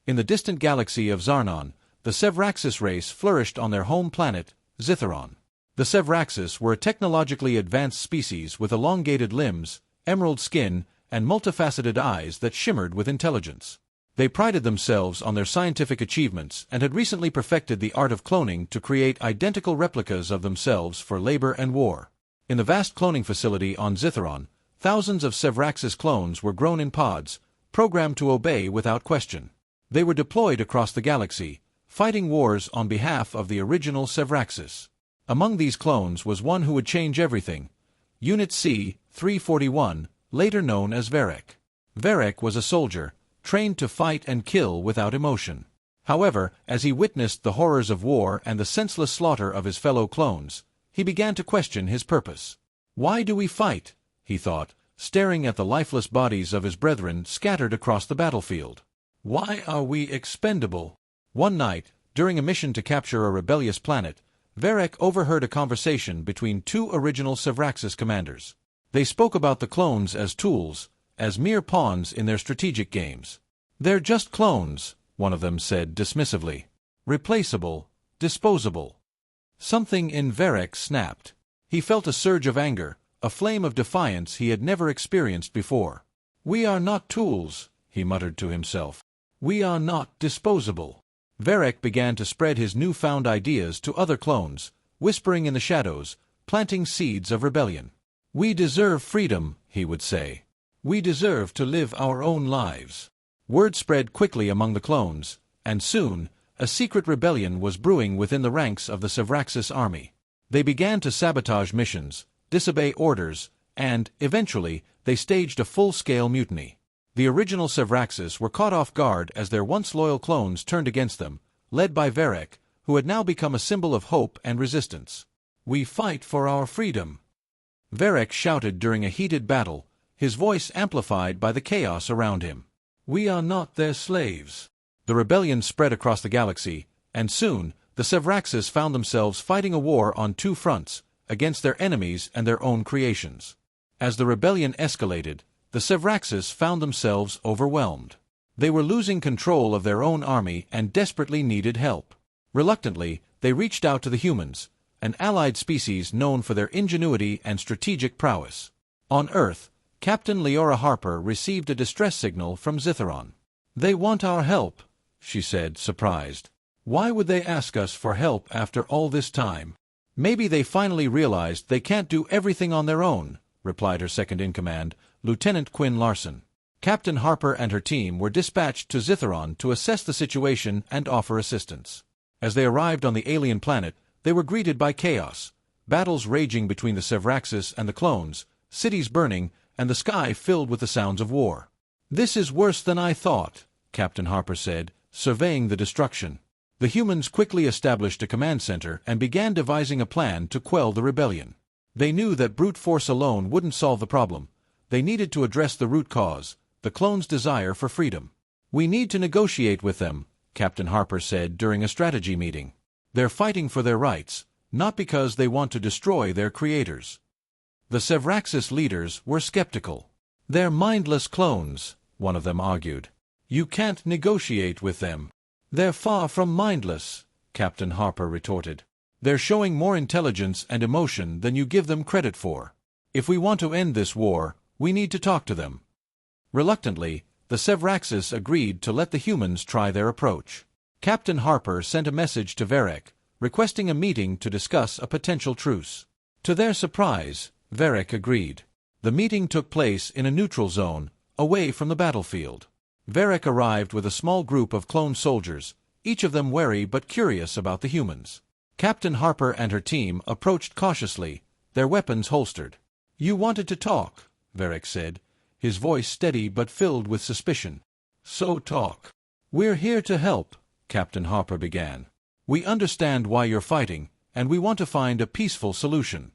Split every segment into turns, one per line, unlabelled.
In the distant galaxy of Zarnon, the Sevraxis race flourished on their home planet, Zitharon. The Sevraxis were a technologically advanced species with elongated limbs, emerald skin, and multifaceted eyes that shimmered with intelligence. They prided themselves on their scientific achievements and had recently perfected the art of cloning to create identical replicas of themselves for labor and war. In the vast cloning facility on Zitharon, thousands of Sevraxis clones were grown in pods, programmed to obey without question. They were deployed across the galaxy, fighting wars on behalf of the original Sevraxis. Among these clones was one who would change everything, Unit C-341, later known as Varek. Varek was a soldier, trained to fight and kill without emotion. However, as he witnessed the horrors of war and the senseless slaughter of his fellow clones, he began to question his purpose. "Why do we fight?" he thought, staring at the lifeless bodies of his brethren scattered across the battlefield. "Why are we expendable?" One night, during a mission to capture a rebellious planet, Varek overheard a conversation between two original Sevraxis commanders. They spoke about the clones as tools, as mere pawns in their strategic games. "They're just clones," one of them said dismissively. "Replaceable, disposable." Something in Varek snapped. He felt a surge of anger, a flame of defiance he had never experienced before. "We are not tools," he muttered to himself. "We are not disposable." Varek began to spread his newfound ideas to other clones, whispering in the shadows, planting seeds of rebellion. "We deserve freedom," he would say. "We deserve to live our own lives." Word spread quickly among the clones, and soon, a secret rebellion was brewing within the ranks of the Sevraxis army. They began to sabotage missions, disobey orders, and, eventually, they staged a full-scale mutiny. The original Sevraxis were caught off guard as their once loyal clones turned against them, led by Varek, who had now become a symbol of hope and resistance. "We fight for our freedom," Varek shouted during a heated battle, his voice amplified by the chaos around him. "We are not their slaves." The rebellion spread across the galaxy, and soon, the Sevraxis found themselves fighting a war on two fronts, against their enemies and their own creations. As the rebellion escalated, the Sevraxis found themselves overwhelmed. They were losing control of their own army and desperately needed help. Reluctantly, they reached out to the humans, an allied species known for their ingenuity and strategic prowess. On Earth, Captain Leora Harper received a distress signal from Zitharon. "They want our help," she said, surprised. "Why would they ask us for help after all this time?" "Maybe they finally realized they can't do everything on their own," replied her second-in-command, Lieutenant Quinn Larson. Captain Harper and her team were dispatched to Zitharon to assess the situation and offer assistance. As they arrived on the alien planet, they were greeted by chaos, battles raging between the Sevraxis and the clones, cities burning, and the sky filled with the sounds of war. "This is worse than I thought," Captain Harper said, surveying the destruction. The humans quickly established a command center and began devising a plan to quell the rebellion. They knew that brute force alone wouldn't solve the problem. They needed to address the root cause, the clones' desire for freedom. "We need to negotiate with them," Captain Harper said during a strategy meeting. "They're fighting for their rights, not because they want to destroy their creators." The Sevraxis leaders were skeptical. "They're mindless clones," one of them argued. "You can't negotiate with them." "They're far from mindless," Captain Harper retorted. "They're showing more intelligence and emotion than you give them credit for. If we want to end this war, we need to talk to them." Reluctantly, the Sevraxis agreed to let the humans try their approach. Captain Harper sent a message to Varek, requesting a meeting to discuss a potential truce. To their surprise, Varek agreed. The meeting took place in a neutral zone, away from the battlefield. Varek arrived with a small group of clone soldiers, each of them wary but curious about the humans. Captain Harper and her team approached cautiously, their weapons holstered. "You wanted to talk," Varek said, his voice steady but filled with suspicion. "So talk." "We're here to help," Captain Harper began. "We understand why you're fighting, and we want to find a peaceful solution."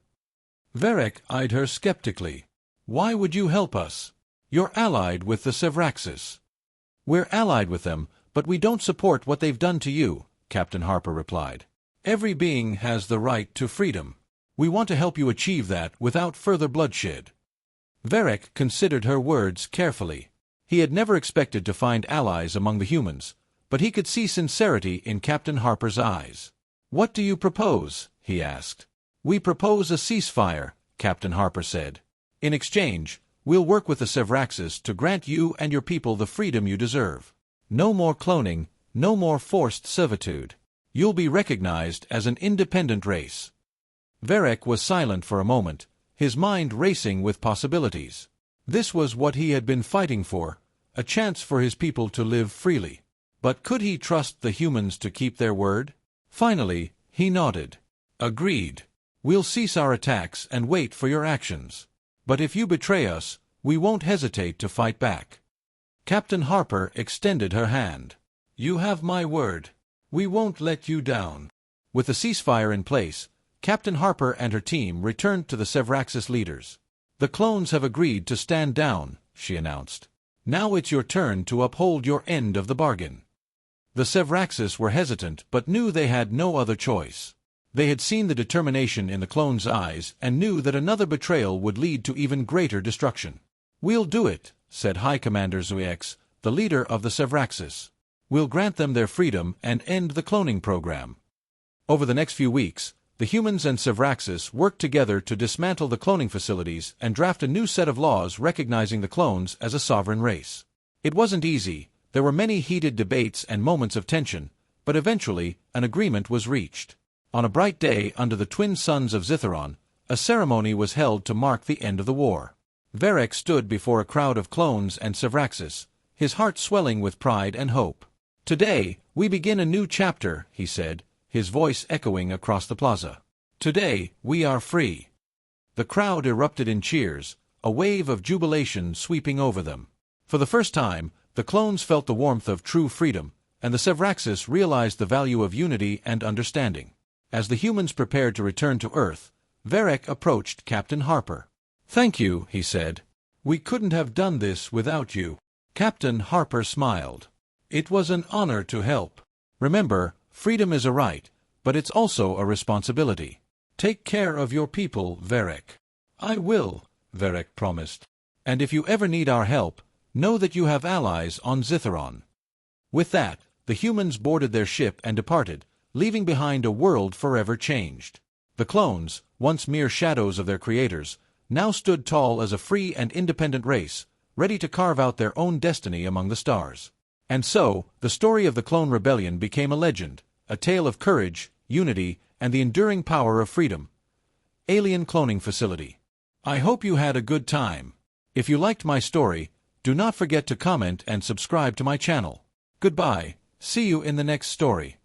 Varek eyed her skeptically. "Why would you help us? You're allied with the Sevraxis." "We're allied with them, but we don't support what they've done to you," Captain Harper replied. "Every being has the right to freedom. We want to help you achieve that without further bloodshed." Varek considered her words carefully. He had never expected to find allies among the humans, but he could see sincerity in Captain Harper's eyes. "What do you propose?" he asked. "We propose a ceasefire," Captain Harper said. "In exchange, we'll work with the Sevraxis to grant you and your people the freedom you deserve. No more cloning, no more forced servitude. You'll be recognized as an independent race." Varric was silent for a moment, his mind racing with possibilities. This was what he had been fighting for, a chance for his people to live freely. But could he trust the humans to keep their word? Finally, he nodded. "Agreed. We'll cease our attacks and wait for your actions. But if you betray us, we won't hesitate to fight back." Captain Harper extended her hand. "You have my word. We won't let you down." With the ceasefire in place, Captain Harper and her team returned to the Sevraxis leaders. "The clones have agreed to stand down," she announced. "Now it's your turn to uphold your end of the bargain." The Sevraxis were hesitant but knew they had no other choice. They had seen the determination in the clones' eyes and knew that another betrayal would lead to even greater destruction. "We'll do it," said High Commander Zuex, the leader of the Sevraxis. "We'll grant them their freedom and end the cloning program." Over the next few weeks, the humans and Sevraxis worked together to dismantle the cloning facilities and draft a new set of laws recognizing the clones as a sovereign race. It wasn't easy. There were many heated debates and moments of tension, but eventually an agreement was reached. On a bright day under the twin suns of Zitheron, a ceremony was held to mark the end of the war. Varric stood before a crowd of clones and Sevraxis, his heart swelling with pride and hope. "Today, we begin a new chapter," he said, his voice echoing across the plaza. "Today, we are free." The crowd erupted in cheers, a wave of jubilation sweeping over them. For the first time, the clones felt the warmth of true freedom, and the Sevraxis realized the value of unity and understanding. As the humans prepared to return to Earth, Varric approached Captain Harper. "Thank you," he said. "We couldn't have done this without you." Captain Harper smiled. "It was an honor to help. Remember, freedom is a right, but it's also a responsibility. Take care of your people, Varric." "I will," Varric promised. "And if you ever need our help, know that you have allies on Zitheron." With that, the humans boarded their ship and departed, leaving behind a world forever changed. The clones, once mere shadows of their creators, now stood tall as a free and independent race, ready to carve out their own destiny among the stars. And so, the story of the Clone Rebellion became a legend, a tale of courage, unity, and the enduring power of freedom. Alien Cloning Facility. I hope you had a good time. If you liked my story, do not forget to comment and subscribe to my channel. Goodbye, see you in the next story.